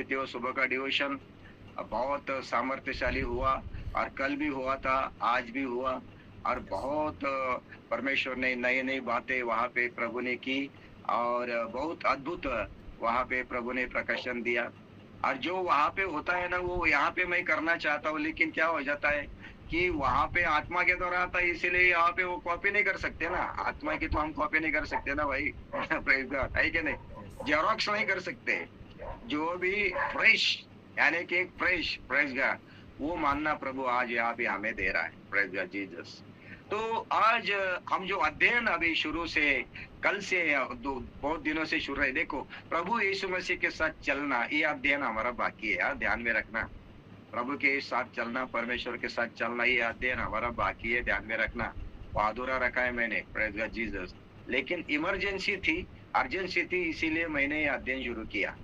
उपस्थिति हो। सुबह का डिवोशन बहुत सामर्थ्यशाली हुआ और कल भी हुआ था, आज भी हुआ और बहुत परमेश्वर ने नई-नई बातें वहाँ पे प्रभु ने की और बहुत अद्भुत वहाँ पे प्रभु ने प्रकाशन दिया। और जो वहाँ पे होता है ना, वो यहाँ पे मैं करना चाहता हूँ, लेकिन क्या हो जाता है कि वहाँ पे आत्मा के द्वारा आता है, इसीलिए यहाँ पे वो कॉपी नहीं कर सकते ना। आत्मा की तो हम कॉपी नहीं कर सकते ना भाई। प्रेज़ गॉड, है कि नहीं? यस। ज़ेरॉक्स नहीं कर सकते। जो भी फ्रेश, यानी कि एक फ्रेश, प्रेज़ गॉड, वो मानना प्रभु आज यहाँ पे हमें दे रहा है। Praise God Jesus. तो आज हम जो अध्ययन अभी शुरू से कल से दो बहुत दिनों से शुरू है, देखो प्रभु यीशु मसीह के साथ चलना, ये अध्ययन हमारा बाकी है यार, ध्यान में रखना। प्रभु के साथ चलना, परमेश्वर के साथ चलना, ये अध्ययन हमारा बाकी है, ध्यान में रखना। वो अधूरा रखा है मैंने, प्रेज़ गॉड जीसस। लेकिन इमरजेंसी थी, अर्जेंसी थी, इसीलिए मैंने ये अध्ययन शुरू किया।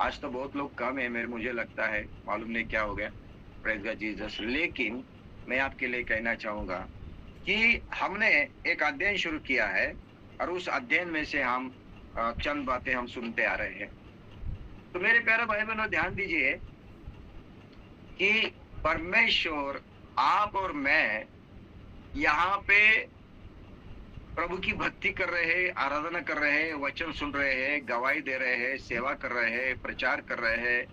आज तो बहुत लोग कम है, मेरे मुझे लगता है, मालूम नहीं क्या हो गया, प्रेज़ गॉड जीसस। लेकिन मैं आपके लिए कहना चाहूँगा कि हमने एक अध्ययन शुरू किया है और उस अध्ययन में से हम चंद बातें हम सुनते आ रहे हैं। तो मेरे प्यारे भाई-बहनों, ध्यान दीजिए कि परमेश्वर, आप और मैं यहाँ पे प्रभु की भक्ति कर रहे हैं, आराधना कर रहे हैं, वचन सुन रहे हैं, गवाही दे रहे हैं, सेवा कर रहे हैं, प्रचार कर रहे हैं,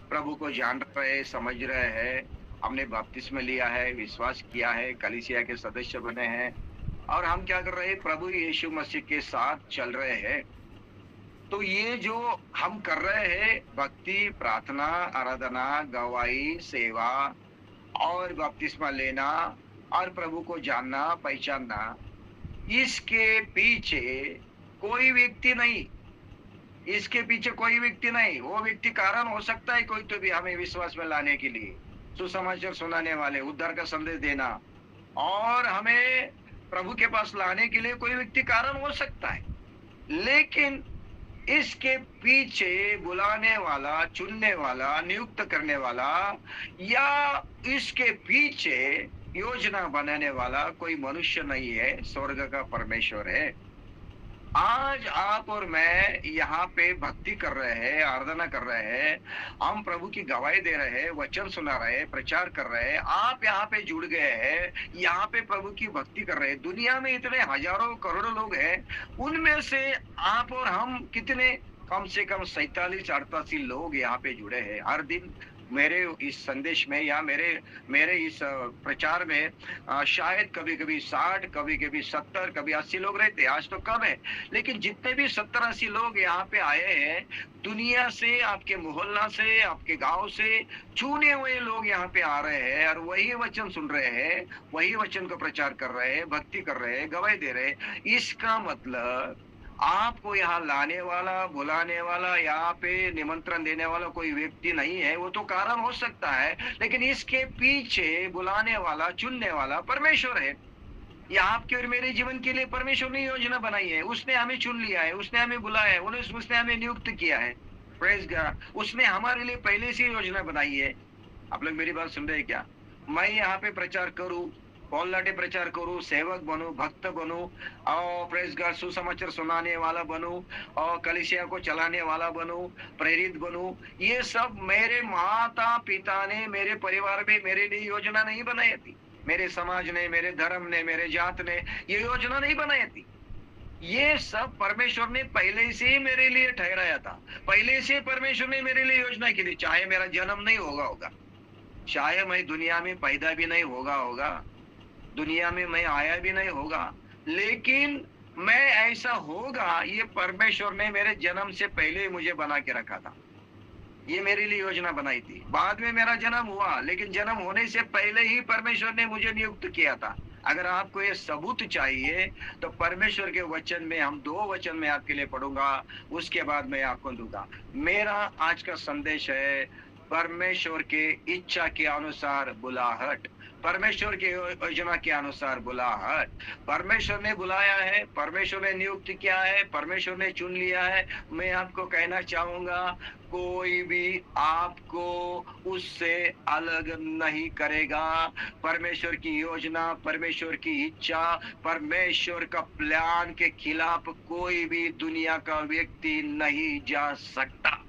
प्रभु को जान रहे हैं, समझ रहे हैं। हमने बपतिस्मा लिया है, विश्वास किया है, कलीसिया के सदस्य बने हैं और हम क्या कर रहे हैं? प्रभु यीशु मसीह के साथ चल रहे हैं। तो ये जो हम कर रहे हैं, भक्ति, प्रार्थना, आराधना, गवाही, सेवा और बपतिस्मा लेना और प्रभु को जानना, पहचानना, इसके पीछे कोई व्यक्ति नहीं, इसके पीछे कोई व्यक्ति नहीं। वो व्यक्ति कारण हो सकता है कोई, तो भी हमें विश्वास में लाने के लिए, सुसमाचार सुनाने वाले, उद्धार का संदेश देना और हमें प्रभु के पास लाने के लिए कोई व्यक्ति कारण हो सकता है। लेकिन इसके पीछे बुलाने वाला, चुनने वाला, नियुक्त करने वाला या इसके पीछे योजना बनाने वाला कोई मनुष्य नहीं है, स्वर्ग का परमेश्वर है। आज आप और मैं यहाँ पे भक्ति कर रहे हैं, आराधना कर रहे हैं, हम प्रभु की गवाही दे रहे हैं, वचन सुना रहे हैं, प्रचार कर रहे हैं। आप यहाँ पे जुड़ गए हैं, यहाँ पे प्रभु की भक्ति कर रहे हैं। दुनिया में इतने हजारों करोड़ों लोग हैं, उनमें से आप और हम कितने? कम से कम 47-88 लोग यहाँ पे जुड़े हैं। हर दिन मेरे इस संदेश में या मेरे इस प्रचार में शायद कभी-कभी 60, कभी-कभी 70, कभी 80 लोग रहते हैं। आज तो कम है, लेकिन जितने भी 70-80 लोग यहाँ पे आए हैं, दुनिया से, आपके मोहल्ला से, आपके गांव से चुने हुए लोग यहाँ पे आ रहे हैं और वही वचन सुन रहे हैं, वही वचन को प्रचार कर रहे हैं, भक्ति कर रहे हैं, गवाही दे रहे हैं। इसका मतलब आपको यहाँ लाने वाला, बुलाने वाला, यहाँ पे निमंत्रण देने वाला कोई व्यक्ति नहीं है। वो तो कारण हो सकता है, लेकिन इसके पीछे बुलाने वाला, चुनने वाला परमेश्वर है। ये आपके और मेरे जीवन के लिए परमेश्वर ने योजना बनाई है। उसने हमें चुन लिया है, उसने हमें बुलाया है, उसने हमें नियुक्त किया है। Praise God. उसने हमारे लिए पहले से योजना बनाई है। आप लोग मेरी बात सुन रहे हैं क्या? मैं यहाँ पे प्रचार करूं, पौल लाटे प्रचार करूं, सेवक बनूं, भक्त बनूं और प्रेज़ गॉड सुसमाचार सुनाने वाला बनूं और कलीसिया को चलाने वाला बनूं, प्रेरित बनूं, ये सब मेरे माता पिता ने, मेरे परिवार में मेरे लिए योजना नहीं बनाई थी। मेरे समाज ने, मेरे धर्म ने, मेरे जात ने ये योजना नहीं बनाई थी। ये सब परमेश्वर ने पहले से ही मेरे लिए ठहराया था। पहले से परमेश्वर ने मेरे लिए योजना की थी। चाहे मेरा जन्म नहीं होगा, चाहे मैं दुनिया में पैदा भी नहीं होगा, दुनिया में मैं आया भी नहीं होगा, लेकिन मैं ऐसा होगा, ये परमेश्वर ने मेरे जन्म से पहले ही मुझे बना के रखा था। ये मेरे लिए योजना बनाई थी। बाद में मेरा जन्म हुआ, लेकिन जन्म होने से पहले ही परमेश्वर ने मुझे नियुक्त किया था। अगर आपको ये सबूत चाहिए तो परमेश्वर के वचन में, हम 2 वचन में आपके लिए पढ़ूंगा, उसके बाद मैं आपको दूंगा। मेरा आज का संदेश है परमेश्वर के इच्छा के अनुसार बुलाहट, परमेश्वर के योजना के अनुसार बुलाहट। परमेश्वर ने बुलाया है, परमेश्वर ने नियुक्त किया है, परमेश्वर ने चुन लिया है। मैं आपको कहना चाहूंगा, कोई भी आपको उससे अलग नहीं करेगा। परमेश्वर की योजना, परमेश्वर की इच्छा, परमेश्वर का प्लान के खिलाफ कोई भी दुनिया का व्यक्ति नहीं जा सकता।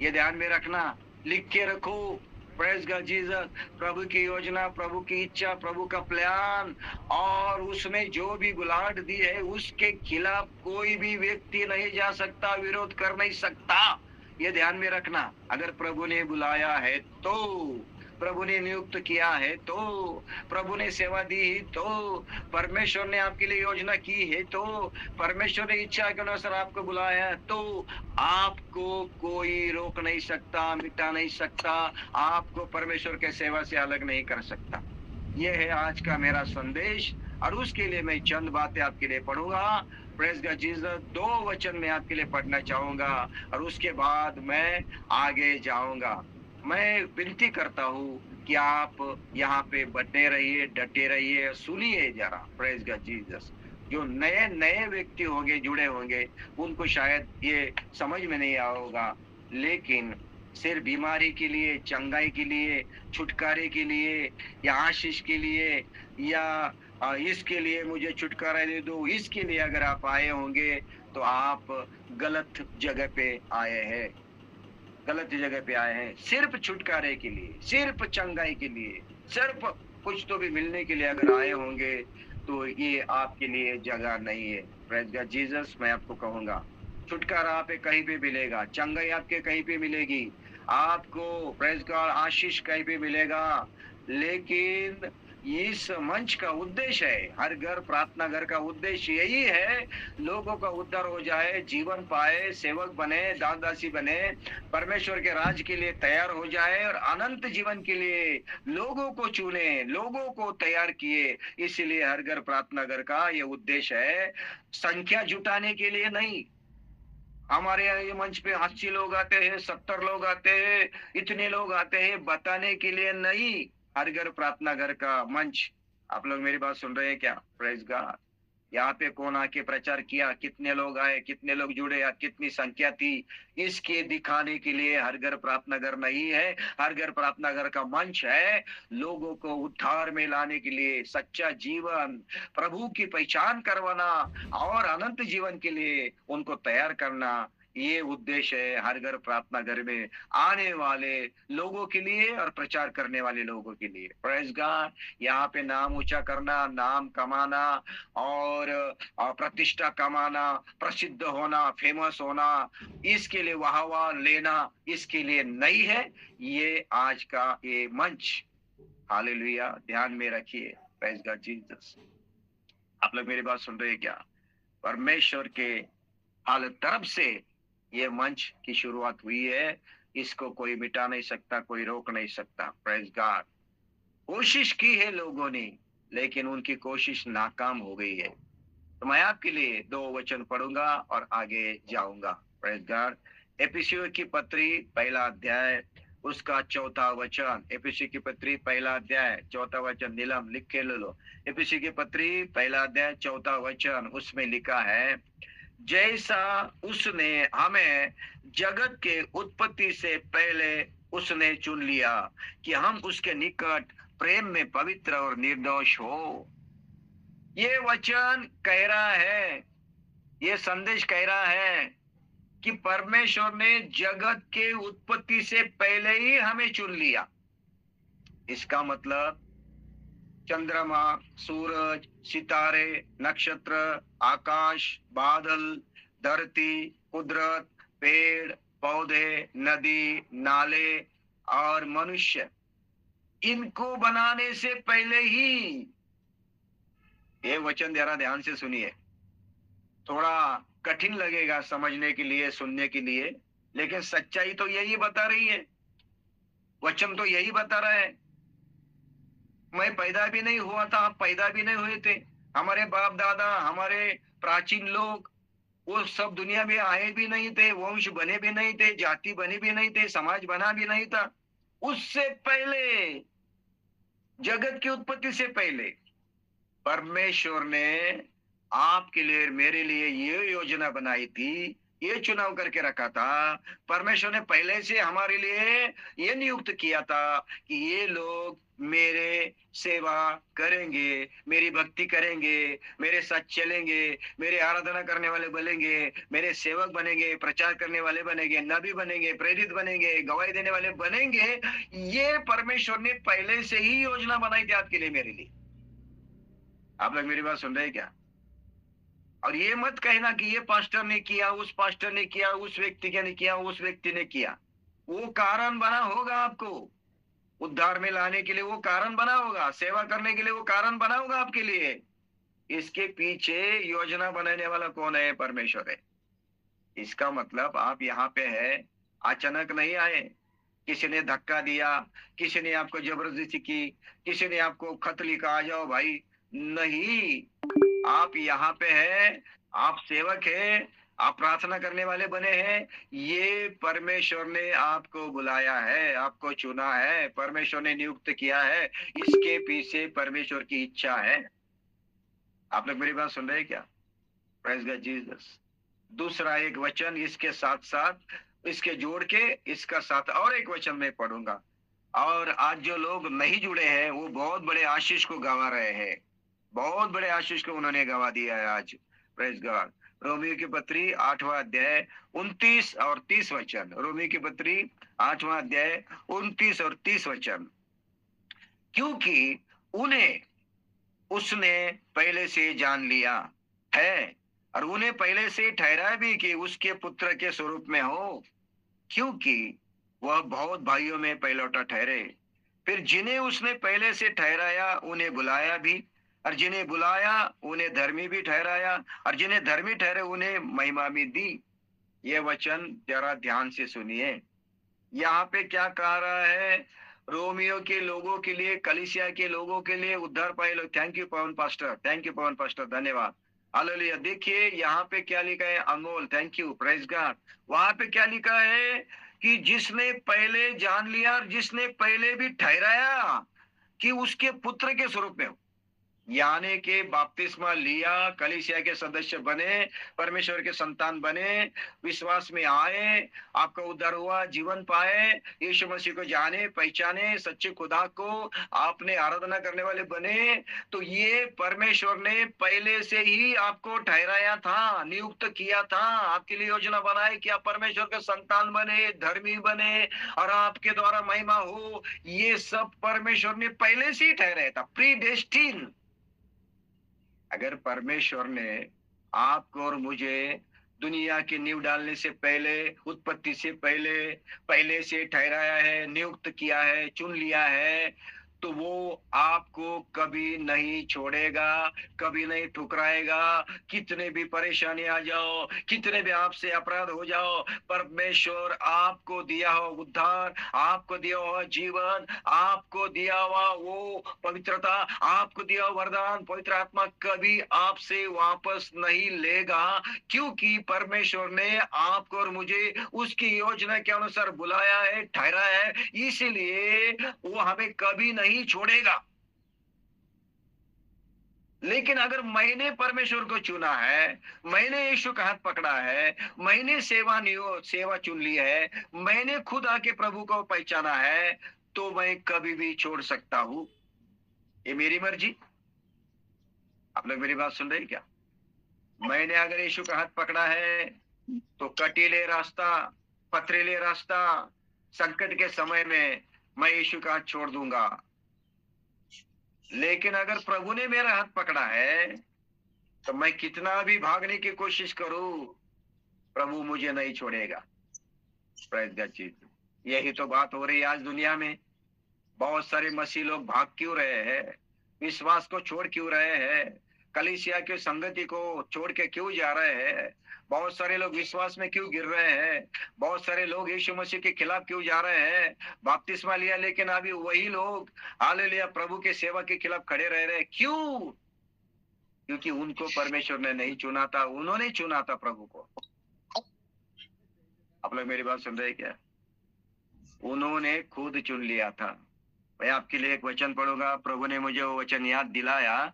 ये ध्यान में रखना, लिख के रखो। Praise God Jesus. प्रभु की योजना, प्रभु की इच्छा, प्रभु का प्लान, और उसने जो भी बुलाहट दी है उसके खिलाफ कोई भी व्यक्ति नहीं जा सकता, विरोध कर नहीं सकता। ये ध्यान में रखना। अगर प्रभु ने बुलाया है तो, प्रभु ने नियुक्त किया है तो, प्रभु ने सेवा दी है तो, परमेश्वर ने आपके लिए योजना की है तो, परमेश्वर ने इच्छा के अनुसार आपको बुलाया है तो आपको कोई रोक नहीं सकता, मिटा नहीं सकता, आपको परमेश्वर के सेवा से अलग नहीं कर सकता। ये है आज का मेरा संदेश, और उसके लिए मैं चंद बातें आपके लिए पढ़ूंगा। Praise God Jesus. 2 वचन मैं आपके लिए पढ़ना चाहूंगा और उसके बाद मैं आगे जाऊंगा। मैं विनती करता हूँ कि आप यहाँ पे बने रहिए, डटे रहिए, सुनिए जरा। Praise God Jesus. जो नए नए व्यक्ति होंगे, जुड़े होंगे, उनको शायद ये समझ में नहीं आएगा, लेकिन सिर्फ बीमारी के लिए, चंगाई के लिए, छुटकारे के लिए, या आशीष के लिए, या इसके लिए मुझे छुटकारा दे दो, इसके लिए अगर आप आए होंगे तो आप गलत जगह पे आए हैं, गलत जगह पे आए हैं। सिर्फ छुटकारे के लिए, सिर्फ चंगाई के लिए, सिर्फ कुछ तो भी मिलने के लिए अगर आए होंगे तो ये आपके लिए जगह नहीं है। Praise God Jesus. मैं आपको कहूंगा, छुटकारा आप कहीं पे मिलेगा, चंगाई आपके कहीं पे मिलेगी, आपको प्रेज गॉड आशीष कहीं पे मिलेगा, लेकिन इस मंच का उद्देश्य है, हर घर प्रार्थना घर का उद्देश्य यही है, लोगों का उद्धार हो जाए, जीवन पाए, सेवक बने, दास दासी बने, परमेश्वर के राज के लिए तैयार हो जाए और अनंत जीवन के लिए लोगों को चुने, लोगों को तैयार किए। इसीलिए हर घर प्रार्थना घर का ये उद्देश्य है, संख्या जुटाने के लिए नहीं। हमारे यहाँ ये मंच पे 80 लोग आते हैं, 70 लोग आते हैं, इतने लोग आते हैं बताने के लिए नहीं। हर घर प्रार्थना घर का मंच, आप लोग मेरी बात सुन रहे हैं क्या? Praise God. यहाँ पे कौन आके प्रचार किया, कितने लोग आए, कितने लोग जुड़े, या कितनी संख्या थी, इसके दिखाने के लिए हर घर प्रार्थना घर नहीं है। हर घर प्रार्थना घर का मंच है लोगों को उद्धार में लाने के लिए, सच्चा जीवन, प्रभु की पहचान करवाना और अनंत जीवन के लिए उनको तैयार करना। ये उद्देश्य है हर घर प्रार्थना घर में आने वाले लोगों के लिए और प्रचार करने वाले लोगों के लिए। Praise God. यहाँ पे नाम ऊंचा करना, नाम कमाना और प्रतिष्ठा कमाना, प्रसिद्ध होना, फेमस होना, इसके लिए वाह वाह लेना, इसके लिए नहीं है ये आज का ये मंच। हालेलुया। ध्यान में रखिए। Praise God Jesus. आप लोग मेरी बात सुन रहे हैं क्या? परमेश्वर के हाल तरफ से ये मंच की शुरुआत हुई है, इसको कोई मिटा नहीं सकता, कोई रोक नहीं सकता। Praise God. कोशिश की है लोगों ने, लेकिन उनकी कोशिश नाकाम हो गई है। तो मैं आपके लिए 2 वचन पढ़ूंगा और आगे जाऊंगा। Praise God. एफिसियों की पत्री 1 अध्याय उसका 4 वचन। एफिसी की पत्री 1 अध्याय 4 वचन। नीलम लिख के ले लो। एफिसी की पत्री 1 अध्याय 4 वचन। उसमें लिखा है, जैसा उसने हमें जगत के उत्पत्ति से पहले उसने चुन लिया कि हम उसके निकट प्रेम में पवित्र और निर्दोष हो। ये वचन कह रहा है, ये संदेश कह रहा है कि परमेश्वर ने जगत के उत्पत्ति से पहले ही हमें चुन लिया। इसका मतलब चंद्रमा, सूरज, सितारे, नक्षत्र, आकाश, बादल, धरती, कुदरत, पेड़ पौधे, नदी, नाले और मनुष्य, इनको बनाने से पहले ही, ये वचन जरा ध्यान से सुनिए। थोड़ा कठिन लगेगा समझने के लिए, सुनने के लिए, लेकिन सच्चाई तो यही बता रही है, वचन तो यही बता रहा है। मैं पैदा भी नहीं हुआ था, आप पैदा भी नहीं हुए थे, हमारे बाप दादा, हमारे प्राचीन लोग, वो सब दुनिया में आए भी नहीं थे, वंश बने भी नहीं थे, जाति बने भी नहीं थे, समाज बना भी नहीं था। उससे पहले, जगत की उत्पत्ति से पहले परमेश्वर ने आपके लिए, मेरे लिए ये योजना बनाई थी ये चुनाव करके रखा था। परमेश्वर ने पहले से हमारे लिए ये नियुक्त किया था कि ये लोग मेरे सेवा करेंगे, मेरी भक्ति करेंगे, मेरे साथ चलेंगे, मेरे आराधना करने वाले बनेंगे, मेरे सेवक बनेंगे, प्रचार करने वाले बनेंगे, नबी बनेंगे, प्रेरित बनेंगे, गवाही देने वाले बनेंगे। ये परमेश्वर ने पहले से ही योजना बनाई थी आपके लिए, मेरे लिए। आप लोग मेरी बात सुन रहे हैं क्या? और ये मत कहना कि ये पास्टर ने किया, उस पास्टर ने किया, उस व्यक्ति ने किया, उस व्यक्ति ने किया। वो कारण बना होगा आपको उद्धार में लाने के लिए, वो कारण बना होगा सेवा करने के लिए, वो कारण बना होगा आपके लिए। इसके पीछे योजना बनाने वाला कौन है? परमेश्वर है। इसका मतलब आप यहाँ पे है, अचानक नहीं आए। किसी ने धक्का दिया, किसी ने आपको जबरदस्ती की, किसी ने आपको खत लिखा आ जाओ भाई, नहीं। आप यहाँ पे है, आप सेवक है, आप प्रार्थना करने वाले बने हैं। ये परमेश्वर ने आपको बुलाया है, आपको चुना है, परमेश्वर ने नियुक्त किया है। इसके पीछे परमेश्वर की इच्छा है। आप लोग मेरी बात सुन रहे हैं क्या? Praise God Jesus. दूसरा एक वचन इसके साथ साथ, इसके जोड़ के इसका साथ और एक वचन मैं पढ़ूंगा। और आज जो लोग नहीं जुड़े हैं वो बहुत बड़े आशीष को गंवा रहे हैं, बहुत बड़े आशीष को उन्होंने गंवा दिया है आज। Praise God. रोमियो की पत्री 8वां अध्याय 29 और 30 वचन। रोमियो की पत्री 8वां अध्याय 29 और 30 वचन। क्योंकि उन्हें उसने पहले से जान लिया है और उन्हें पहले से ठहराया भी कि उसके पुत्र के स्वरूप में हो, क्योंकि वह बहुत भाइयों में पहलौठा ठहरे। फिर जिन्हें उसने पहले से ठहराया उन्हें बुलाया भी, और जिन्हें बुलाया उन्हें धर्मी भी ठहराया, और जिन्हें धर्मी ठहरे उन्हें महिमा भी दी। ये वचन जरा ध्यान से सुनिए। यहाँ पे क्या कह रहा है? रोमियो के लोगों के लिए, कलीसिया के लोगों के लिए उद्धार पाए लोग। Thank you Pawan pastor, thank you Pawan pastor, धन्यवाद। हालेलुया। देखिए यहाँ पे क्या लिखा है, अनमोल, थैंक यू, प्रेज गॉड। वहां पे क्या लिखा है कि जिसने पहले जान लिया और जिसने पहले भी ठहराया कि उसके पुत्र के स्वरूप में हो, यानी कि बपतिस्मा लिया, कलीसिया के सदस्य बने, परमेश्वर के संतान बने, विश्वास में आए, आपका उद्धार हुआ, जीवन पाए, यीशु मसीह को जाने, पहचाने, सच्चे खुदा को आपने आराधना करने वाले बने। तो ये परमेश्वर ने पहले से ही आपको ठहराया था, नियुक्त किया था, आपके लिए योजना बनाई कि आप परमेश्वर के संतान बने, धर्मी बने और आपके द्वारा महिमा हो। ये सब परमेश्वर ने पहले से ही ठहराया था, प्रीडेस्टिन। अगर परमेश्वर ने आपको और मुझे दुनिया की नींव डालने से पहले, उत्पत्ति से पहले, पहले से ठहराया है, नियुक्त किया है, चुन लिया है, तो वो आपको कभी नहीं छोड़ेगा, कभी नहीं ठुकराएगा। कितने भी परेशानी आ जाओ, कितने भी आपसे अपराध हो जाओ, परमेश्वर आपको दिया हुआ उद्धार, आपको दिया हुआ जीवन, आपको दिया हुआ वो पवित्रता, आपको दिया हुआ वरदान, पवित्र आत्मा कभी आपसे वापस नहीं लेगा, क्योंकि परमेश्वर ने आपको और मुझे उसकी योजना के अनुसार बुलाया है, ठहराया है। इसीलिए वो हमें कभी नहीं छोड़ेगा। लेकिन अगर मैंने परमेश्वर को चुना है, मैंने यीशु का हाथ पकड़ा है, मैंने सेवा चुन ली है, मैंने खुद आके प्रभु को पहचाना है, तो मैं कभी भी छोड़ सकता हूं। ये मेरी मर्जी। आप लोग मेरी बात सुन रहे हैं क्या? मैंने अगर यीशु का हाथ पकड़ा है तो कटीले रास्ता, पथरीले रास्ता, संकट के समय में मैं यीशु का हाथ छोड़ दूंगा। लेकिन अगर प्रभु ने मेरा हाथ पकड़ा है तो मैं कितना भी भागने की कोशिश करूं, प्रभु मुझे नहीं छोड़ेगा। Praise God Jesus. यही तो बात हो रही है आज दुनिया में। बहुत सारे मसीह लोग भाग क्यों रहे हैं? विश्वास को छोड़ क्यों रहे हैं? कलीसिया की संगति को छोड़ के क्यों जा रहे हैं? बहुत सारे लोग विश्वास में क्यों गिर रहे हैं? बहुत सारे लोग यीशु मसीह के खिलाफ क्यों जा रहे हैं? बपतिस्मा लिया लेकिन अभी वही लोग हालेलुया प्रभु के सेवा के खिलाफ खड़े रह रहे हैं। क्यों? क्योंकि उनको परमेश्वर ने नहीं चुना था, उन्होंने चुना था प्रभु को। आप लोग मेरी बात सुन रहे हैं क्या? उन्होंने खुद चुन लिया था। मैं आपके लिए एक वचन पढ़ूंगा। प्रभु ने मुझे वो वचन याद दिलाया।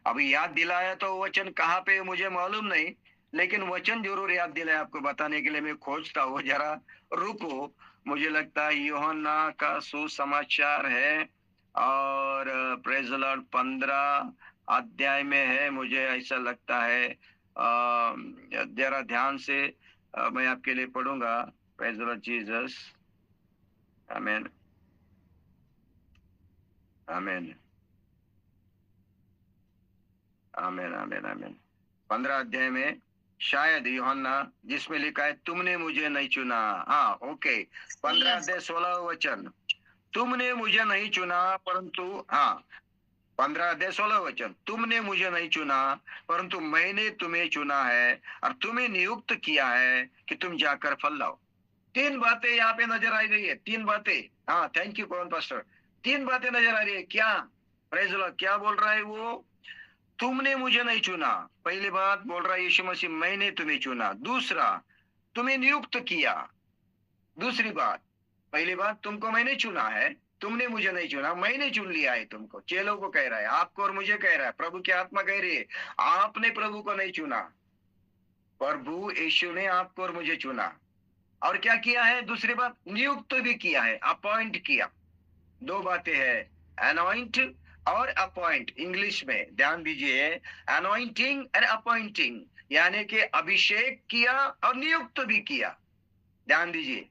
अभी याद दिलाया तो वो वचन कहाँ पे मुझे मालूम नहीं, लेकिन वचन जरूर याद दिलाए आपको बताने के लिए मैं खोजता हूँ, जरा रुको। मुझे लगता है यूहन्ना का सुसमाचार है और प्रेज द लॉर्ड 15 अध्याय में है, मुझे ऐसा लगता है। जरा ध्यान से मैं आपके लिए पढ़ूंगा। Praise the Lord Jesus. आमीन, आमीन, आमीन, आमीन, आमीन। 15 अध्याय में शायद यूहन्ना, जिसमें लिखा है तुमने मुझे नहीं चुना। हाँ, ओके। 15 अध्याय 16 वचन, तुमने मुझे नहीं चुना परंतु, हाँ, 15 अध्याय 16 वचन, तुमने मुझे नहीं चुना परंतु मैंने तुम्हें चुना है और तुम्हें नियुक्त किया है कि तुम जाकर फल लाओ। 3 बातें यहाँ पे नजर आ रही है, 3 बातें। हाँ, थैंक यू पवन पास्टर। 3 बातें नजर आ रही है। क्या? Praise the Lord. क्या बोल रहा है वो? तुमने मुझे नहीं चुना। पहली बात बोल रहा है यीशु मसीह, मैंने तुम्हें चुना। दूसरा, तुम्हें नियुक्त किया। दूसरी बात, पहली बात तुमको मैंने चुना है, तुमने मुझे नहीं चुना, मैंने चुन लिया है तुमको। चेलों को कह रहा है, आपको और मुझे कह रहा है, प्रभु की आत्मा कह रही है आपने प्रभु को नहीं चुना, प्रभु यीशु ने आपको और मुझे चुना। और क्या किया है? दूसरी बात, नियुक्त भी किया है, अपॉइंट किया। 2 बातें है, अनॉइंट और अपॉइंट। इंग्लिश में ध्यान दीजिए, अनॉइंटिंग एंड अपॉइंटिंग, यानी कि अभिषेक किया और नियुक्त भी किया। ध्यान दीजिए,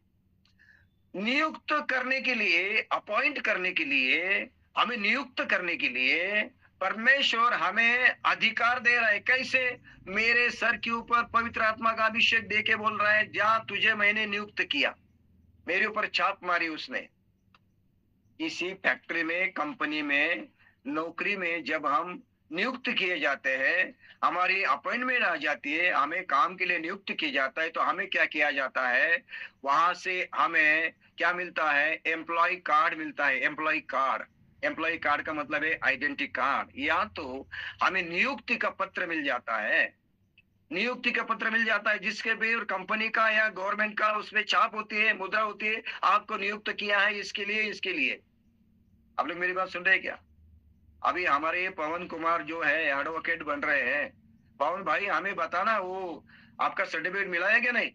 नियुक्त करने के लिए, अपॉइंट करने के लिए, हमें नियुक्त करने के लिए परमेश्वर हमें अधिकार दे रहा है। कैसे? मेरे सर के ऊपर पवित्र आत्मा का अभिषेक दे के बोल रहा है, जा, तुझे मैंने नियुक्त किया। मेरे ऊपर छाप मारी उसने। किसी फैक्ट्री में, कंपनी में, नौकरी में जब हम नियुक्त किए जाते हैं, हमारी अपॉइंटमेंट आ जाती है, हमें काम के लिए नियुक्त किया जाता है, तो हमें क्या किया जाता है? वहां से हमें क्या मिलता है? एम्प्लॉय कार्ड मिलता है। एम्प्लॉय कार्ड, एम्प्लॉय कार्ड का मतलब है आइडेंटिटी कार्ड, या तो हमें नियुक्ति का पत्र मिल जाता है। नियुक्ति का पत्र मिल जाता है जिसके भी कंपनी का या गवर्नमेंट का उसमें छाप होती है, मुद्रा होती है, आपको नियुक्त किया है इसके लिए, इसके लिए। आप लोग मेरी बात सुन रहे हैं क्या? अभी हमारे ये पवन कुमार जो है एडवोकेट बन रहे हैं। पवन भाई, हमें बताना, वो आपका सर्टिफिकेट मिला है क्या? नहीं,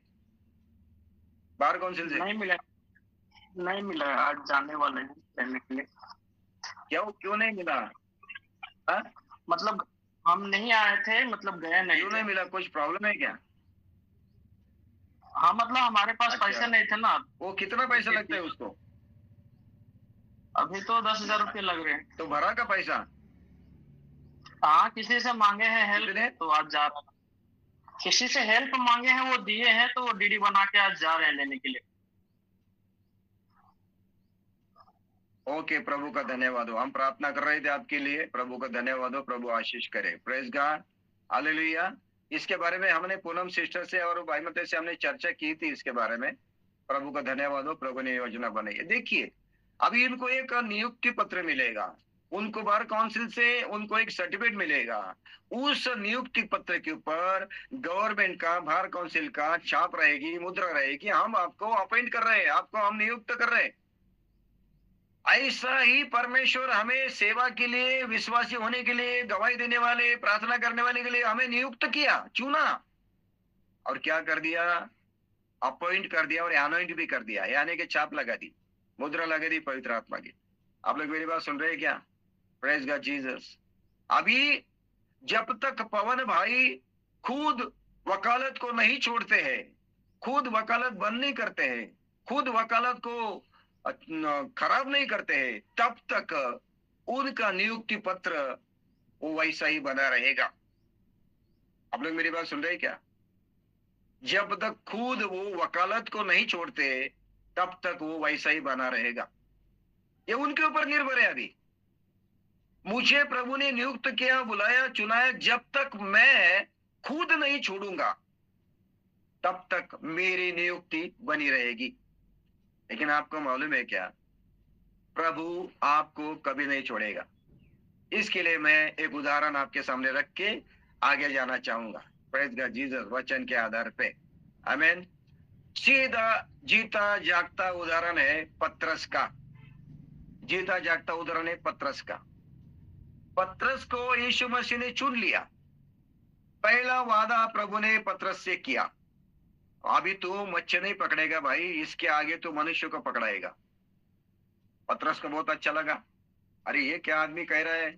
बार काउंसिल से नहीं मिला, नहीं मिला। आज जाने वाले हैं लेने के लिए। क्यों नहीं मिला? हाँ? मतलब हम नहीं आए थे, मतलब गए नहीं क्यों थे। नहीं मिला? कुछ प्रॉब्लम है क्या? हाँ, मतलब हमारे पास अच्छा, पैसे नहीं थे ना। वो कितना पैसा लगता है उसको? अभी तो 10,000 रुपये लग रहे हैं। तो भरा का पैसा? हाँ, किसी से मांगे हैं हेल्प, कितने? तो आज जा रहे हैं। किसी से हेल्प मांगे हैं, वो दिए हैं, तो वो डीडी बना के आज जा रहे हैं लेने के लिए। ओके, प्रभु का धन्यवाद हो। हम प्रार्थना कर रहे थे आपके लिए। प्रभु का धन्यवाद हो, प्रभु आशीष करे। Praise God, hallelujah. इसके बारे में हमने पूनम सिस्टर से और भाई मते से हमने चर्चा की थी इसके बारे में। प्रभु का धन्यवाद हो, प्रभु ने योजना बनाई है। देखिए, अभी इनको एक नियुक्ति पत्र मिलेगा, उनको बार काउंसिल से उनको एक सर्टिफिकेट मिलेगा। उस नियुक्ति पत्र के ऊपर गवर्नमेंट का, बार काउंसिल का छाप रहेगी, मुद्रा रहेगी, हम आपको अपॉइंट कर रहे हैं, आपको हम नियुक्त कर रहे हैं। ऐसा ही परमेश्वर हमें सेवा के लिए, विश्वासी होने के लिए, गवाही देने वाले, प्रार्थना करने वाले के लिए हमें नियुक्त किया, चुना, और क्या कर दिया? अपॉइंट कर दिया और अनॉइंट भी कर दिया, यानी कि छाप लगा दी, मुद्रा लगा दी पवित्र आत्मा की। आप लोग मेरी बात सुन रहे हैं क्या? Praise God Jesus. अभी जब तक पवन भाई खुद वकालत को नहीं छोड़ते हैं, खुद वकालत बंद नहीं करते हैं, खुद वकालत को खराब नहीं करते हैं, तब तक उनका नियुक्ति पत्र वो वैसा ही बना रहेगा। आप लोग मेरी बात सुन रहे हैं क्या? जब तक खुद वो वकालत को नहीं छोड़ते, तब तक वो वैसा ही बना रहेगा। ये उनके ऊपर निर्भर है। अभी मुझे प्रभु ने नियुक्त किया, बुलाया, चुनाया, जब तक मैं खुद नहीं छोड़ूंगा तब तक मेरी नियुक्ति बनी रहेगी। लेकिन आपको मालूम है क्या? प्रभु आपको कभी नहीं छोड़ेगा। इसके लिए मैं एक उदाहरण आपके सामने रख के आगे जाना चाहूंगा। प्रेज गॉड जीसस, वचन के आधार पे। आमीन। सीधा जीता जागता उदाहरण है पत्रस का। जीता जागता उदाहरण है पत्रस का। पत्रस को यीशु मसीह ने चुन लिया। पहला वादा प्रभु ने पतरस से किया, अभी तू मच्छी नहीं पकड़ेगा भाई, इसके आगे तू मनुष्य को पकड़ाएगा। पतरस को बहुत अच्छा लगा, अरे ये क्या आदमी कह रहा है,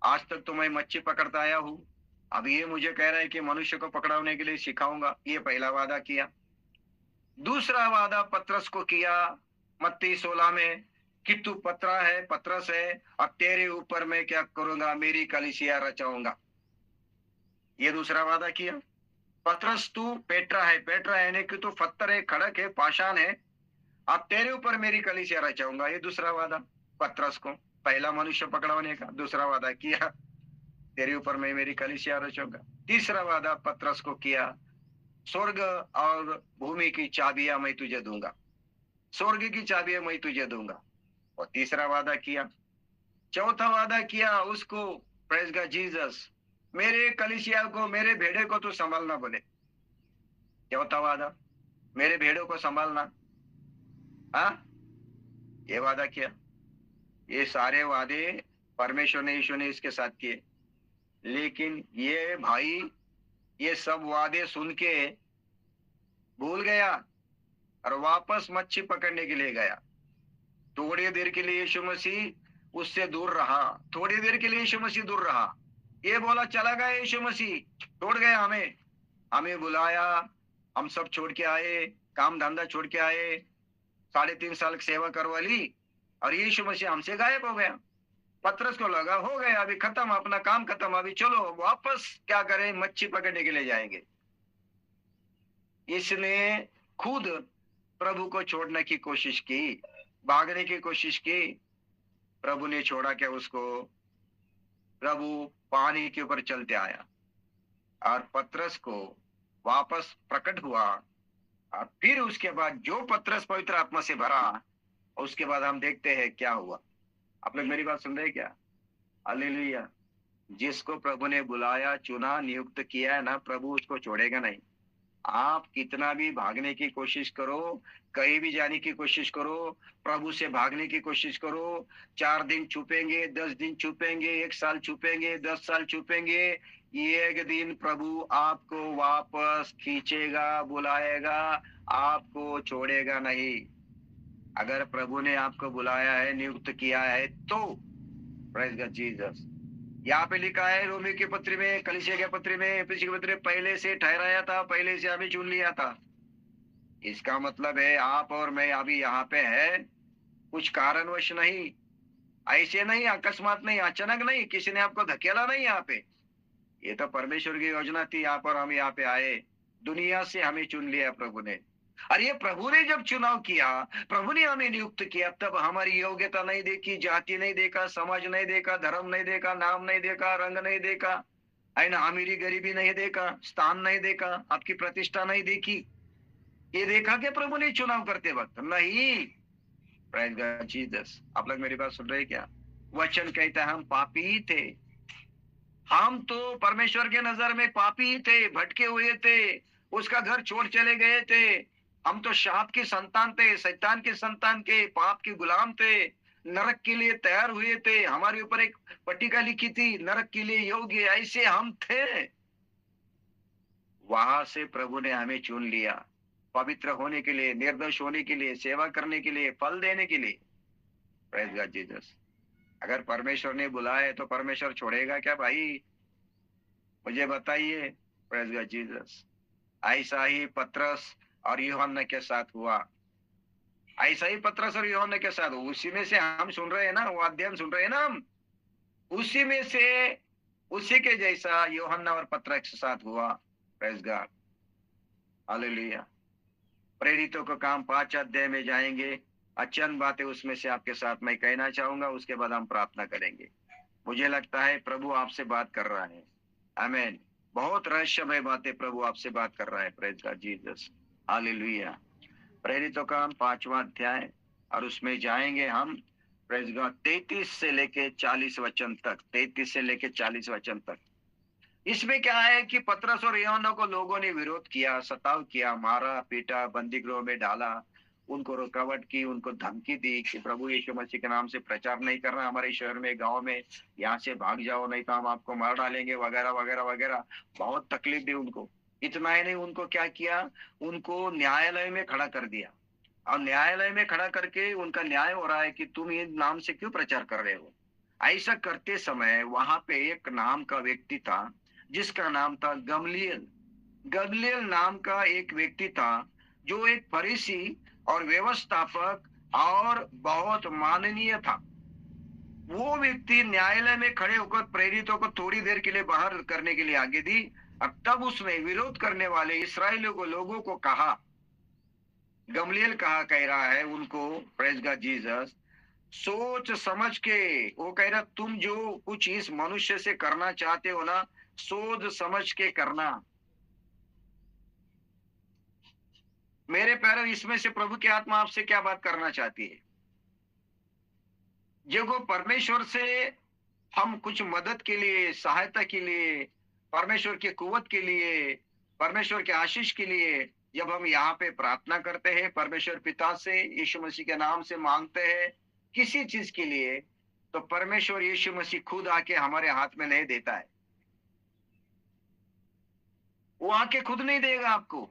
आज तक तो मैं मच्छी पकड़ता आया हूँ, अब ये मुझे कह रहा है कि मनुष्य को पकड़ाने के लिए सिखाऊंगा। ये पहला वादा किया। दूसरा वादा पतरस को किया मत्ती 16 में कि तू पतरा है, पतरस है, और तेरे ऊपर मैं क्या करूंगा, मेरी कलीसिया रचाऊंगा। ये दूसरा वादा किया। पतरस तू पेट्रा है, पेट्रा यानी कि तू पत्थर है, खड़क है, पाषाण है, अब तेरे ऊपर मेरी कलीसिया रचाऊंगा। ये दूसरा वादा पतरस को, पहला मनुष्य पकड़वाने का दूसरा वादा किया, तेरे ऊपर मैं मेरी कलीसिया रचाऊंगा। तीसरा वादा पतरस को किया, स्वर्ग और भूमि की चाबियां मैं तुझे दूंगा, स्वर्ग की चाबियां मैं तुझे दूंगा। और तीसरा वादा किया। चौथा वादा किया उसको, प्रेज गॉड जीसस, मेरे कलीसिया को, मेरे भेड़े को तू संभालना बोले। चौथा वादा, मेरे भेड़ों को संभालना। हाँ, ये वादा किया। ये सारे वादे परमेश्वर ने, यीशु ने इसके साथ किए। लेकिन ये भाई ये सब वादे सुन के भूल गया और वापस मच्छी पकड़ने के लिए गया। थोड़ी देर के लिए यीशु मसीह उससे दूर रहा, थोड़ी देर के लिए यीशु मसीह दूर रहा। ये बोला चला गया यीशु मसीह, छोड़ गया हमें, हमें बुलाया, हम सब छोड़ के आए, काम धंधा छोड़ के आए, 3.5 साल की सेवा करवा ली, और यीशु मसीह हमसे गायब हो गया। पतरस को लगा हो गया, अभी खत्म, अपना काम खत्म, अभी चलो वापस क्या करें, मच्छी पकड़ने के लिए जाएंगे। इसने खुद प्रभु को छोड़ने की कोशिश की, भागने की कोशिश की। प्रभु ने छोड़ा क्या उसको? प्रभु पानी के ऊपर चलते आया और पतरस को वापस प्रकट हुआ। और फिर उसके बाद जो पतरस पवित्र आत्मा से भरा, उसके बाद हम देखते हैं क्या हुआ। आप लोग मेरी बात सुन रहे हैं क्या? हालेलुया। जिसको प्रभु ने बुलाया, चुना, नियुक्त किया है ना, प्रभु उसको छोड़ेगा नहीं। आप कितना भी भागने की कोशिश करो, कहीं भी जाने की कोशिश करो, प्रभु से भागने की कोशिश करो, 4 दिन छुपेंगे, 10 दिन छुपेंगे, 1 साल छुपेंगे, 10 साल छुपेंगे, एक दिन प्रभु आपको वापस खींचेगा, बुलाएगा, आपको छोड़ेगा नहीं। अगर प्रभु ने आपको बुलाया है, नियुक्त किया है तो प्रेज गॉड जीसस। यहाँ पे लिखा है रोमी के पत्र में, कलीसिया के पत्र में, एफेसी के पत्र में, पहले से ठहराया था, पहले से हमें चुन लिया था। इसका मतलब है आप और मैं अभी यहाँ पे है कुछ कारणवश नहीं, ऐसे नहीं, अकस्मात नहीं, अचानक नहीं, किसी ने आपको धकेला नहीं यहाँ पे। ये तो परमेश्वर की योजना थी, यहाँ पर हम यहाँ पे आए, दुनिया से हमें चुन लिया प्रभु ने। और ये प्रभु ने जब चुनाव किया, प्रभु ने हमें नियुक्त किया, तब हमारी योग्यता नहीं देखी, जाति नहीं देखा, समाज नहीं देखा, धर्म नहीं देखा, नाम नहीं देखा, रंग नहीं देखा, है ना, अमीरी गरीबी नहीं देखा, स्थान नहीं देखा, आपकी प्रतिष्ठा नहीं देखी। ये देखा कि प्रभु ने चुनाव करते वक्त नहीं। Praise God Jesus. आप लोग मेरी बात सुन रहे हैं क्या? वचन कहता है हम पापी थे, हम तो परमेश्वर के नजर में पापी थे, भटके हुए थे, उसका घर छोड़ चले गए थे। हम तो शाप की संतान थे, शैतान की संतान के, पाप के गुलाम थे, नरक के लिए तैयार हुए थे। हमारे ऊपर एक पट्टिका लिखी थी, नरक के लिए योग्य, ऐसे हम थे। वहां से प्रभु ने हमें चुन लिया, पवित्र होने के लिए, निर्दोष होने के लिए, सेवा करने के लिए, फल देने के लिए। Praise God Jesus. अगर परमेश्वर ने बुलाया है तो परमेश्वर छोड़ेगा क्या भाई? मुझे बताइए। Praise God Jesus. ऐसा ही पतरस और यूहन्ना के साथ हुआ, ऐसा ही पतरस और यूहन्ना के साथ, उसी में से हम सुन रहे हैं ना, वो अध्ययन सुन रहे हैं ना हम, उसी में से, उसी के जैसा यूहन्ना और पतरस के साथ हुआ। Praise God, hallelujah. प्रेरितों का काम 5 अध्याय में जाएंगे, चंद बातें उसमें से आपके साथ मैं कहना चाहूंगा, उसके बाद हम प्रार्थना करेंगे। मुझे लगता है प्रभु आपसे बात कर रहा है, आमीन। बहुत रहस्यमय बातें प्रभु आपसे बात कर रहा है। Praise God Jesus, hallelujah. प्रेरितों का हम 5वां अध्याय, और उसमें जाएंगे हम, प्रेज गॉड, 33 से लेके 40 वचन तक, 33 से लेके 40 वचन तक। इसमें क्या है कि पतरस और यूहन्ना को लोगों ने विरोध किया, सताव किया, मारा, पीटा, बंदी गृह में डाला, उनको रुकावट की, उनको धमकी दी कि प्रभु यीशु मसीह के नाम से प्रचार नहीं करना हमारे शहर में, गांव में, यहाँ से भाग जाओ नहीं तो हम आपको मार डालेंगे, वगैरह वगैरह वगैरह। बहुत तकलीफ दी उनको। इतना ही नहीं, उनको क्या किया, उनको न्यायालय में खड़ा कर दिया। और न्यायालय में खड़ा करके उनका न्याय हो रहा है कि तुम ये नाम से क्यों प्रचार कर रहे हो। ऐसा करते समय वहां पे एक नाम का व्यक्ति था जिसका नाम था गमलीएल। गमलीएल नाम का एक व्यक्ति था जो एक फरीसी और व्यवस्थापक और बहुत माननीय था। वो व्यक्ति न्यायालय में खड़े होकर प्रेरितों को थोड़ी देर के लिए बाहर करने के लिए आगे दी, और तब उसने विरोध करने वाले इस्राएलियों को, लोगों को कहा, गमलीएल कह रहा है उनको, प्रेज गॉड जीसस, सोच समझ के, वो कह रहा तुम जो कुछ इस मनुष्य से करना चाहते हो ना, सोच समझ के करना। मेरे प्यारे, इसमें से प्रभु की आत्मा आपसे क्या बात करना चाहती है। जो परमेश्वर से हम कुछ मदद के लिए, सहायता के लिए, परमेश्वर की कुवत के लिए, परमेश्वर के आशीष के लिए जब हम यहाँ पे प्रार्थना करते हैं, परमेश्वर पिता से यीशु मसीह के नाम से मांगते हैं किसी चीज के लिए, तो परमेश्वर यीशु मसीह खुद आके हमारे हाथ में नहीं देता है। वो आके खुद नहीं देगा आपको,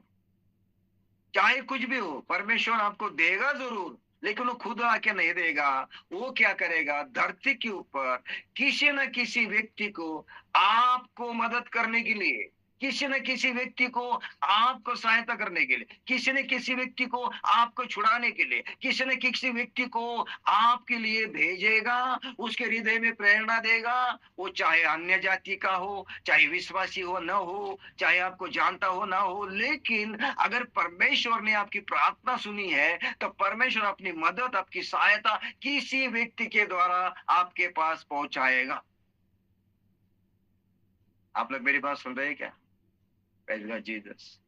चाहे कुछ भी हो, परमेश्वर आपको देगा जरूर, लेकिन वो खुद आके नहीं देगा। वो क्या करेगा, धरती के ऊपर किसी न किसी व्यक्ति को आपको मदद करने के लिए, किसी न किसी व्यक्ति को आपको सहायता करने के लिए, किसी न किसी व्यक्ति को आपको छुड़ाने के लिए, किसी न किसी व्यक्ति को आपके लिए भेजेगा, उसके हृदय में प्रेरणा देगा। वो चाहे अन्य जाति का हो, चाहे विश्वासी हो न हो, चाहे आपको जानता हो ना हो, लेकिन अगर परमेश्वर ने आपकी प्रार्थना सुनी है तो परमेश्वर अपनी मदद, आपकी सहायता किसी व्यक्ति के द्वारा आपके पास पहुंचाएगा। आप लोग मेरी बात सुन रहे हैं क्या? Praise God Jesus.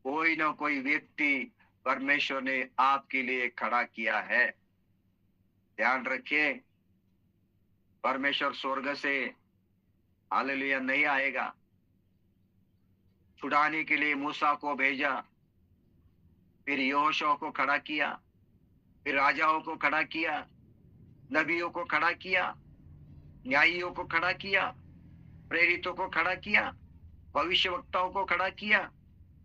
कोई ना कोई व्यक्ति परमेश्वर ने आपके लिए खड़ा किया है। ध्यान रखिए, परमेश्वर स्वर्ग से हालेलुया नहीं आएगा। छुड़ाने के लिए मूसा को भेजा, फिर यहोशू को खड़ा किया, फिर राजाओं को खड़ा किया, नबियों को खड़ा किया, न्यायियों को खड़ा किया, प्रेरितों को खड़ा किया, भविष्यवक्ताओं को खड़ा किया,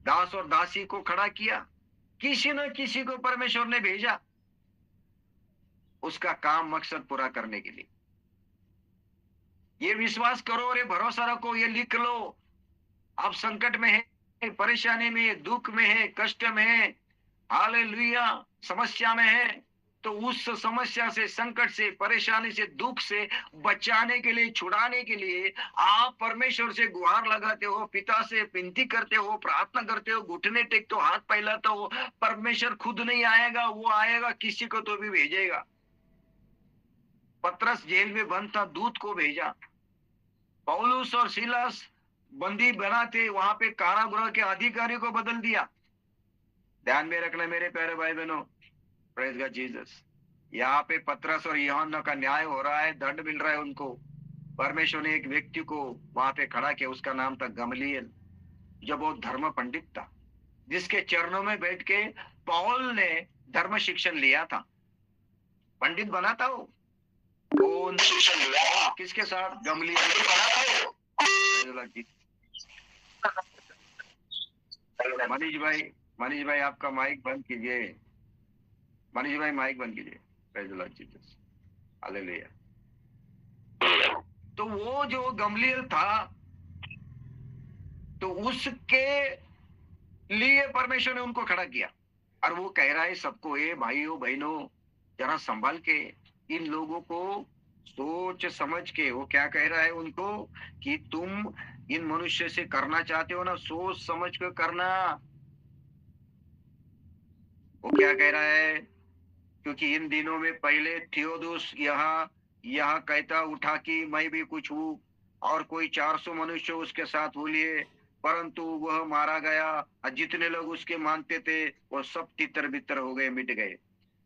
दास और दासी को खड़ा किया। किसी न किसी को परमेश्वर ने भेजा उसका काम, मकसद पूरा करने के लिए। ये विश्वास करो और ये भरोसा रखो, ये लिख लो। आप संकट में है, परेशानी में है, दुख में है, कष्ट में है, हालेलुया, समस्या में है, तो उस समस्या से, संकट से, परेशानी से, दुख से बचाने के लिए, छुड़ाने के लिए आप परमेश्वर से गुहार लगाते हो, पिता से विनती करते हो, प्रार्थना करते हो, घुटने टेकते हो, हाथ फैलाते हो। परमेश्वर खुद नहीं आएगा, वो आएगा, किसी को तो भी भेजेगा। पतरस जेल में बंद था, दूत को भेजा। पौलुस और सीलास बंदी बनाते, वहां पे कारागृह के अधिकारी को बदल दिया। ध्यान में रखना मेरे प्यारे भाई बहनों, प्रेज़ गॉड जीसस। यहाँ पे पतरस और यूहन्ना का न्याय हो रहा है, दंड मिल रहा है उनको। परमेश्वर ने एक व्यक्ति को वहां पे खड़ा किया, उसका नाम था गमलीएल, जो बहुत धर्म पंडित था, जिसके चरणों में बैठ के पौल ने धर्म शिक्षण लिया था। पंडित बना था वो। कौन शिक्षण लिया? किसके साथ? गमलीएल। मनीष भाई आपका माइक बंद कीजिए। मनीष भाई माइक बंद कीजिए। Praise the Lord Jesus, hallelujah. तो वो जो गमलीएल था, तो उसके लिए परमेश्वर ने उनको खड़ा किया। और वो कह रहा है सबको, ए भाइयों बहनों, जरा संभाल के इन लोगों को सोच समझ के, वो क्या कह रहा है उनको कि तुम इन मनुष्य से करना चाहते हो ना, सोच समझ कर करना। वो क्या कह रहा है, क्योंकि इन दिनों में पहले थियोदुस यहाँ कहता उठा कि मैं भी कुछ हूँ, और कोई 400 मनुष्य उसके साथ हो लिए, परंतु वह मारा गया, और जितने लोग उसके मानते थे वो सब तितर बितर हो गए, मिट गए।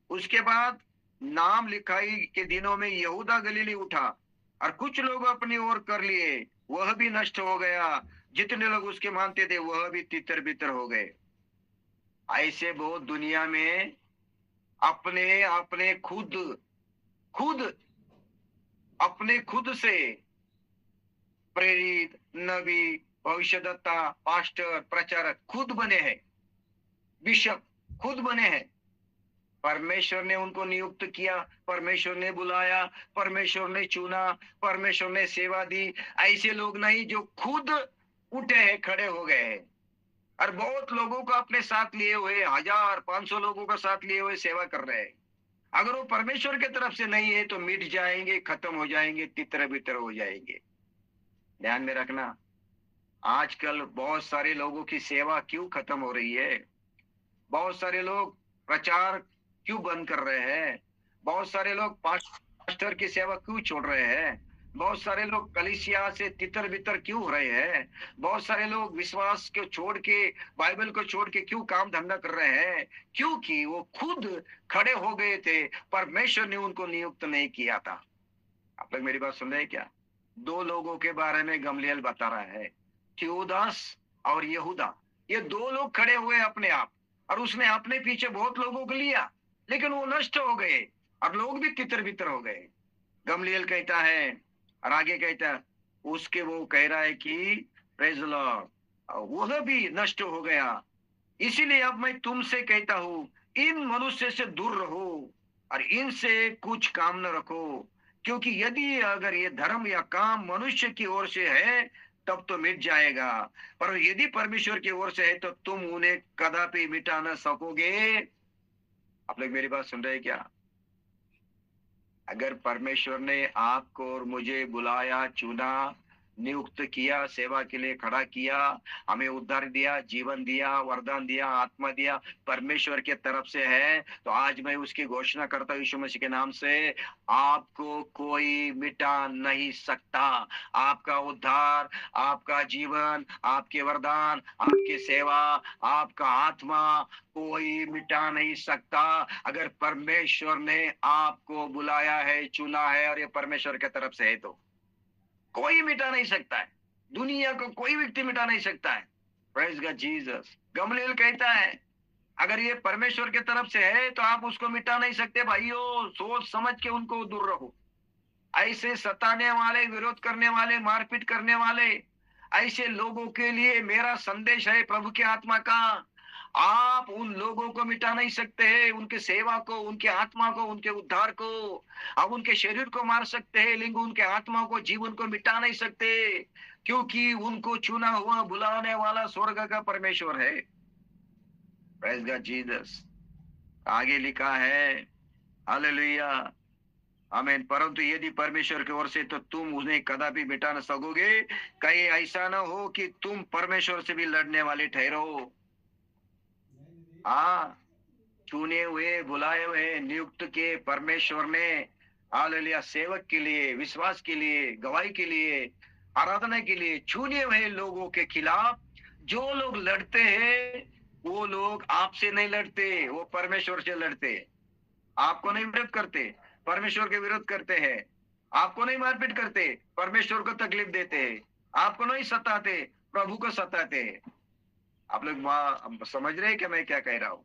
उसके बाद नाम लिखाई के दिनों में यहूदा गलीली उठा और कुछ लोग अपनी ओर कर लिए, वह भी नष्ट हो गया। जितने लोग उसके मानते थे वह भी तितर बितर हो गए। ऐसे बहुत दुनिया में अपने अपने खुद खुद अपने खुद से प्रेरित, नबी, भविष्यद्वक्ता, पास्टर, प्रचारक खुद बने हैं, बिशप खुद बने हैं। परमेश्वर ने उनको नियुक्त किया, परमेश्वर ने बुलाया, परमेश्वर ने चुना, परमेश्वर ने सेवा दी। ऐसे लोग नहीं जो खुद उठे हैं, खड़े हो गए हैं। और बहुत लोगों को अपने साथ लिए हुए, 1000-500 लोगों का साथ लिए हुए सेवा कर रहे हैं। अगर वो परमेश्वर की तरफ से नहीं है तो मिट जाएंगे, खत्म हो जाएंगे, तितर बितर हो जाएंगे। ध्यान में रखना, आजकल बहुत सारे लोगों की सेवा क्यों खत्म हो रही है? बहुत सारे लोग प्रचार क्यों बंद कर रहे हैं? बहुत सारे लोग पास्टर की सेवा क्यों छोड़ रहे हैं? बहुत सारे लोग कलीसिया से तितर बितर क्यों हो रहे हैं? बहुत सारे लोग विश्वास को छोड़ के, बाइबल को छोड़ के क्यों काम धंधा कर रहे हैं? क्योंकि वो खुद खड़े हो गए थे, परमेश्वर ने उनको नियुक्त नहीं किया था। आप लोग मेरी बात सुन रहे हैं क्या? दो लोगों के बारे में गमलीएल बता रहा है, थियोदास और यहूदा। ये दो लोग खड़े हुए अपने आप, और उसने अपने पीछे बहुत लोगों को लिया, लेकिन वो नष्ट हो गए और लोग भी तितर बितर हो गए। गमलीएल कहता है और आगे कहता है, उसके वो कह रहा है कि प्रेज द लॉर्ड, वह भी नष्ट हो गया। इसीलिए अब मैं तुमसे कहता हूं, इन मनुष्य से दूर रहो और इनसे कुछ काम न रखो, क्योंकि यदि अगर ये धर्म या काम मनुष्य की ओर से है तब तो मिट जाएगा, पर यदि परमेश्वर की ओर से है तो तुम उन्हें कदापि मिटा न सकोगे। आप लोग मेरी बात सुन रहे हैं क्या? अगर परमेश्वर ने आपको और मुझे बुलाया, चुना, नियुक्त किया, सेवा के लिए खड़ा किया, हमें उद्धार दिया, जीवन दिया, वरदान दिया, आत्मा दिया, परमेश्वर के तरफ से है, तो आज मैं उसकी घोषणा करता हूं यीशु मसीह के नाम से, आपको कोई मिटा नहीं सकता। आपका उद्धार, आपका जीवन, आपके वरदान, आपकी सेवा, आपका आत्मा कोई मिटा नहीं सकता। अगर परमेश्वर ने आपको बुलाया है, चुना है और ये परमेश्वर की तरफ से है तो कोई मिटा नहीं सकता है। दुनिया को कोई व्यक्ति मिटा नहीं सकता है। Praise God Jesus. गमलीएल कहता है, अगर ये परमेश्वर की तरफ से है तो आप उसको मिटा नहीं सकते। भाइयों, सोच समझ के उनको दूर रहो। ऐसे सताने वाले, विरोध करने वाले, मारपीट करने वाले, ऐसे लोगों के लिए मेरा संदेश है प्रभु की आत्मा का, आप उन लोगों को मिटा नहीं सकते हैं। उनके सेवा को, उनके आत्मा को, उनके उद्धार को, आप उनके शरीर को मार सकते हैं, लेकिन उनके आत्मा को, जीवन को मिटा नहीं सकते, क्योंकि उनको चुना हुआ, बुलाने वाला स्वर्ग का परमेश्वर है। Praise God Jesus. आगे लिखा है, हालेलुया, आमीन। परंतु यदि परमेश्वर की ओर से तो तुम उन्हें कदापि मिटा न सकोगे। कहीं ऐसा ना हो कि तुम परमेश्वर से भी लड़ने वाले ठहरो। हाँ, चुने हुए, बुलाए हुए, नियुक्त के परमेश्वर ने, हालेलुया, सेवक के लिए, विश्वास के लिए, गवाही के लिए, आराधना के लिए चुने हुए लोगों के खिलाफ जो लोग लड़ते हैं, वो लोग आपसे नहीं लड़ते, वो परमेश्वर से लड़ते। आपको नहीं विरोध करते, परमेश्वर के विरोध करते हैं। आपको नहीं मारपीट करते, परमेश्वर को तकलीफ देते हैं। आपको नहीं सताते, प्रभु को सताते हैं। आप लोग समझ रहे हैं कि मैं क्या कह रहा हूं?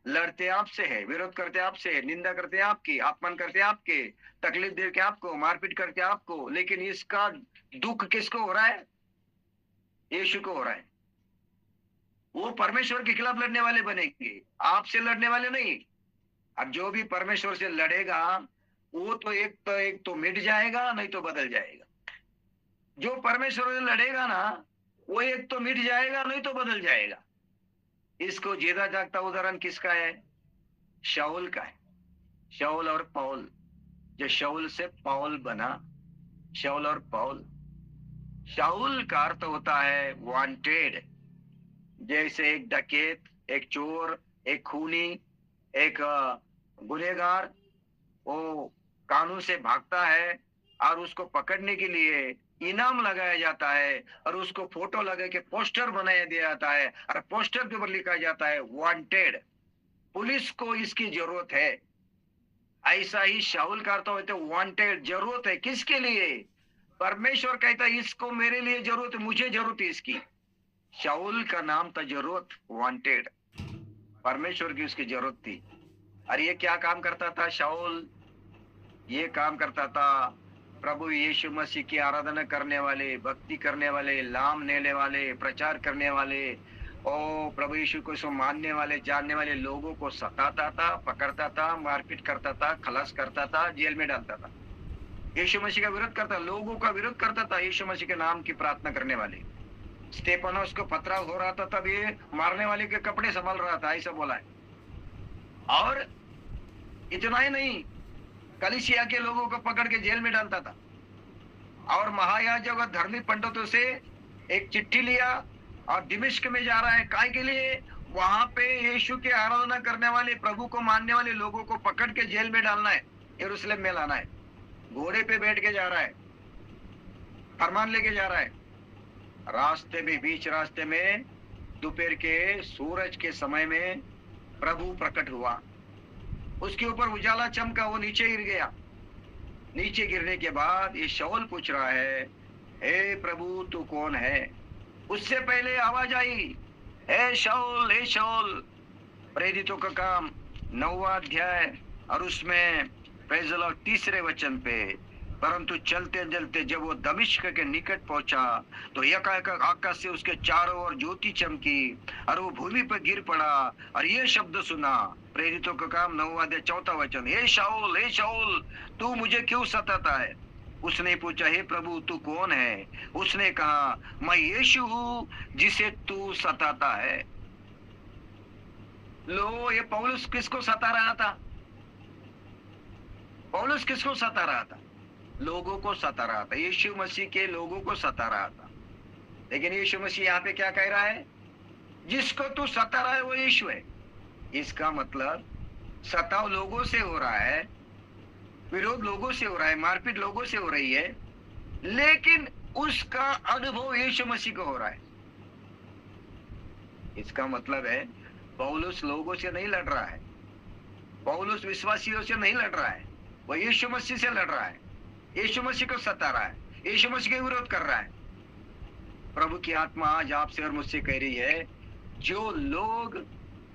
लड़ते आपसे है, विरोध करते आपसे है, निंदा करते आपकी, अपमान करते आपके, तकलीफ दे के आपको, मारपीट करके आपको, लेकिन इसका दुख किसको हो रहा है? यीशु को हो रहा है। वो परमेश्वर के खिलाफ लड़ने वाले बनेंगे, आपसे लड़ने वाले नहीं। अब जो भी परमेश्वर से लड़ेगा वो तो एक तो मिट जाएगा, नहीं तो बदल जाएगा। जो परमेश्वर से लड़ेगा ना, वो एक तो मिट जाएगा, नहीं तो बदल जाएगा। इसको जीता जागता उदाहरण किसका है? शाऊल का है। शाऊल और पौल, जो शाऊल से पौल बना, शाऊल और पौल। शाऊल का अर्थ होता है वांटेड। जैसे एक डकैत, एक चोर, एक खूनी, एक गुनहगार, वो कानून से भागता है और उसको पकड़ने के लिए इनाम लगाया जाता है और उसको फोटो लगा के पोस्टर बनाया दिया जाता है और पोस्टर के ऊपर लिखा जाता है वांटेड। पुलिस को इसकी जरूरत है। ऐसा ही शाऊल का अर्थ होता है वांटेड, जरूरत है। किसके लिए? परमेश्वर कहता है इसको मेरे लिए जरूरत है, मुझे जरूरत है इसकी। शाऊल का नाम था जरूरत, वांटेड। परमेश्वर की उसकी जरूरत थी। और ये क्या काम करता था शाऊल? ये काम करता था प्रभु यीशु मसीह की आराधना करने वाले, भक्ति करने वाले, नाम लेने वाले, प्रचार करने वाले और प्रभु यीशु को सो मानने वाले, जानने वाले लोगों को सताता था, पकड़ता था, मारपीट करता था, खलास करता था, जेल में डालता था। यीशु मसीह का विरोध करता, लोगों का विरोध करता था। यीशु मसीह के नाम की प्रार्थना करने वाले स्तेफानोस को पथराव हो रहा था, तब ये मारने वाले के कपड़े संभाल रहा था, ऐसा बोला है। और इतना ही नहीं, कलीसिया के लोगों को पकड़ के जेल में डालता था। और महायाजक और धर्मी पंडितों से एक चिट्ठी लिया और दिमिश्क में जा रहा है। काय के लिए? वहां पे यीशु की आराधना करने वाले, प्रभु को मानने वाले लोगों को पकड़ के जेल में डालना है, यरूशलेम में लाना है। घोड़े पे बैठ के जा रहा है, फरमान लेके जा रहा है। रास्ते में, बीच रास्ते में दोपहर के सूरज के समय में प्रभु प्रकट हुआ। उसके ऊपर उजाला चमका, वो नीचे गिर गया। नीचे गिरने के बाद ये शाऊल पूछ रहा है, हे प्रभु तू कौन है? उससे पहले आवाज आई, हे शाऊल, हे शाऊल। प्रेरितों का काम 9वां अध्याय और उसमें प्रेज़ द लॉर्ड 3रे वचन पे, परंतु चलते चलते जब वो दमिश्क के निकट पहुंचा तो एकाएक आकाश से उसके चारों ओर ज्योति चमकी और वो भूमि पर गिर पड़ा और ये शब्द सुना। प्रेरितों का काम 9वां अध्याय 4था वचन, हे शाऊल, हे शाऊल, तू मुझे क्यों सताता है? उसने पूछा, हे प्रभु तू कौन है? उसने कहा, मैं यीशु हूँ जिसे तू सताता है। लो, ये पौलुस किसको सता रहा था? पौलुस किसको सता रहा था? लोगों को सता रहा था, यीशु मसीह के लोगों को सता रहा था। लेकिन यीशु मसीह यहाँ पे क्या कह रहा है? जिसको तू सता रहा है वो यीशु है। इसका मतलब सताव लोगों से हो रहा है, विरोध लोगों से हो रहा है, मारपीट लोगों से हो रही है, लेकिन उसका अनुभव यीशु मसीह को हो रहा है। इसका मतलब है पौलुस लोगों से नहीं लड़ रहा है, पौलुस विश्वासियों से नहीं लड़ रहा है, वो यीशु मसीह से लड़ रहा है। यीशु मसीह को सता रहा है, यीशु मसीह का विरोध कर रहा है। प्रभु की आत्मा आज आपसे और मुझसे कह रही है, जो लोग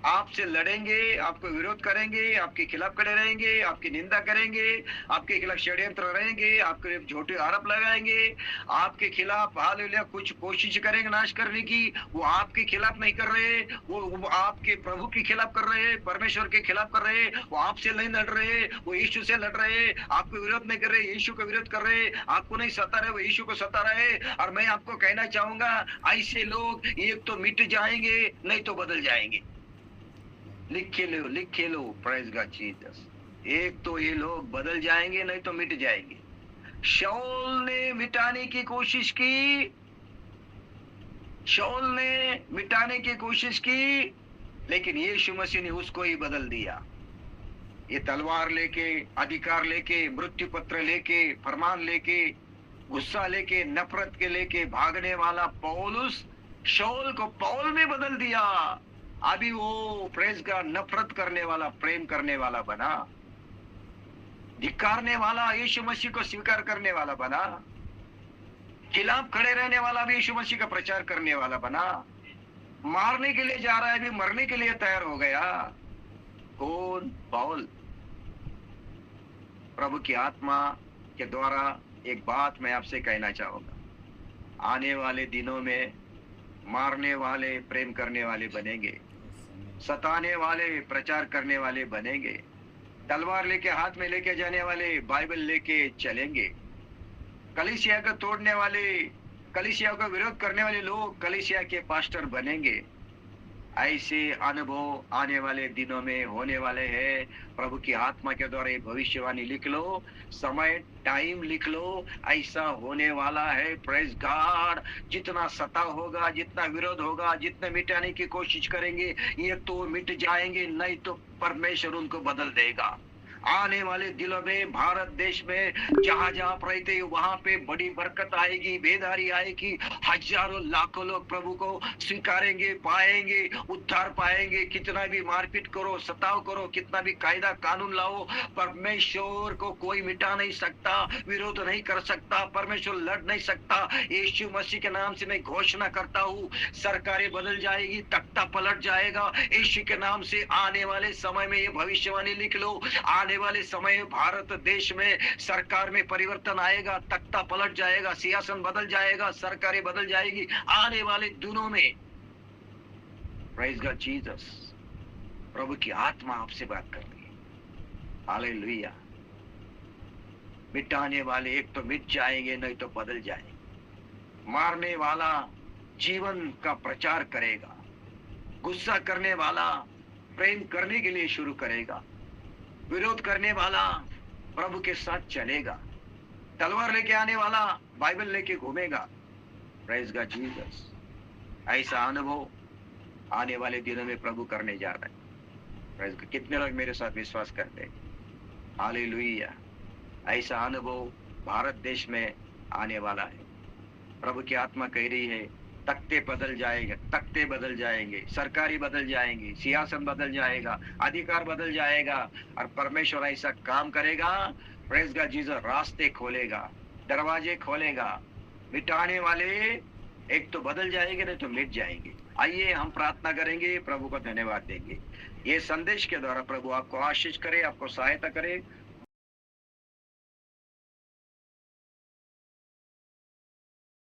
आपसे लड़ेंगे, आपको विरोध करेंगे, आपके खिलाफ खड़े रहेंगे, आपकी निंदा करेंगे, आपके खिलाफ षड्यंत्र रहेंगे, आपके झूठे आरोप लगाएंगे, आपके खिलाफ हालेलुया कुछ कोशिश करेंगे नाश करने की, वो आपके खिलाफ नहीं कर रहे, वो आपके प्रभु के खिलाफ कर रहे, परमेश्वर के खिलाफ कर रहे, वो आपसे नहीं लड़ रहे, वो यीशु से लड़ रहे, आपको विरोध नहीं कर रहे, यीशु का विरोध कर रहे, आपको नहीं सता रहे, वो यीशु को सता रहे। और मैं आपको कहना चाहूंगा, ऐसे लोग एक तो मिट जाएंगे, नहीं तो बदल जाएंगे। लिख के लो, प्रेज़ गॉड जीसस। एक तो ये लोग बदल जाएंगे, नहीं तो मिट जाएंगे। शाऊल ने मिटाने की कोशिश की, शाऊल ने मिटाने की कोशिश की, लेकिन यीशु मसीह ने उसको ही बदल दिया। ये तलवार लेके, अधिकार लेके, मृत्यु पत्र लेके, फरमान लेके, गुस्सा लेके, नफरत के लेके भागने वाला पौलुस शाऊल को पौल में बदल दिया। अभी वो प्रेज़ का नफरत करने वाला प्रेम करने वाला बना, धिक्कारने वाला यीशु मसीह को स्वीकार करने वाला बना, खिलाफ खड़े रहने वाला भी यीशु मसीह का प्रचार करने वाला बना, मारने के लिए जा रहा है भी मरने के लिए तैयार हो गया। कौन? पौल। प्रभु की आत्मा के द्वारा एक बात मैं आपसे कहना चाहूंगा, आने वाले दिनों में मारने वाले प्रेम करने वाले बनेंगे, सताने वाले प्रचार करने वाले बनेंगे, तलवार लेके हाथ में लेके जाने वाले बाइबल लेके चलेंगे, कलीसिया को तोड़ने वाले, कलीसिया का विरोध करने वाले लोग कलीसिया के पास्टर बनेंगे। ऐसे अनुभव आने वाले दिनों में होने वाले हैं। प्रभु की आत्मा के द्वारा ये भविष्यवाणी लिख लो, समय टाइम लिख लो, ऐसा होने वाला है। Praise God. जितना सताव होगा, जितना विरोध होगा, जितने मिटाने की कोशिश करेंगे, ये तो मिट जाएंगे, नहीं तो परमेश्वर उनको बदल देगा। आने वाले दिनों में भारत देश में जहां जहां आप रहते हो वहां पे बड़ी बरकत आएगी, बेदारी आएगी। हजारों लाखों लोग प्रभु को स्वीकारेंगे, पाएंगे, उद्धार पाएंगे। कितना भी मारपीट करो, सताव करो, कितना भी कायदा कानून लाओ, परमेश्वर को कोई मिटा नहीं सकता, विरोध नहीं कर सकता, परमेश्वर लड़ नहीं सकता। यीशु मसीह के नाम से मैं घोषणा करता हूँ, सरकारें बदल जाएगी, तख्ता पलट जाएगा। यीशु के नाम से आने वाले समय में ये भविष्यवाणी लिख लो, आने वाले समय में भारत देश में सरकार में परिवर्तन आएगा, तख्ता पलट जाएगा, सियासन बदल जाएगा, सरकारें बदल जाएगी आने वाले दिनों में। Praise God Jesus. प्रभु की आत्मा आपसे बात कर रही है। हालेलुया। मिटाने वाले एक तो मिट जाएंगे, नहीं तो बदल जाएंगे। मारने वाला जीवन का प्रचार करेगा, गुस्सा करने वाला प्रेम करने के लिए शुरू करेगा, विरोध करने वाला प्रभु के साथ चलेगा, तलवार लेके आने वाला बाइबल लेके घूमेगा। Praise God Jesus. ऐसा अनुभव आने वाले दिनों में प्रभु करने जा रहा है। Praise God. कितने लोग मेरे साथ विश्वास करते हैं? हालेलुया। ऐसा अनुभव भारत देश में आने वाला है। प्रभु की आत्मा कह रही है, तख्ते बदल जाएंगे, तख्ते बदल जाएंगे, सरकारी बदल जाएंगे, सियासत बदल जाएगा, अधिकार बदल जाएगा, और परमेश्वर ऐसा काम करेगा। Praise God Jesus. रास्ते खोलेगा, दरवाजे खोलेगा। मिटाने वाले एक तो बदल जाएंगे, नहीं तो मिट जाएंगे। आइए हम प्रार्थना करेंगे, प्रभु को धन्यवाद देंगे। ये संदेश के द्वारा प्रभु आपको आशीष करे, आपको सहायता करे।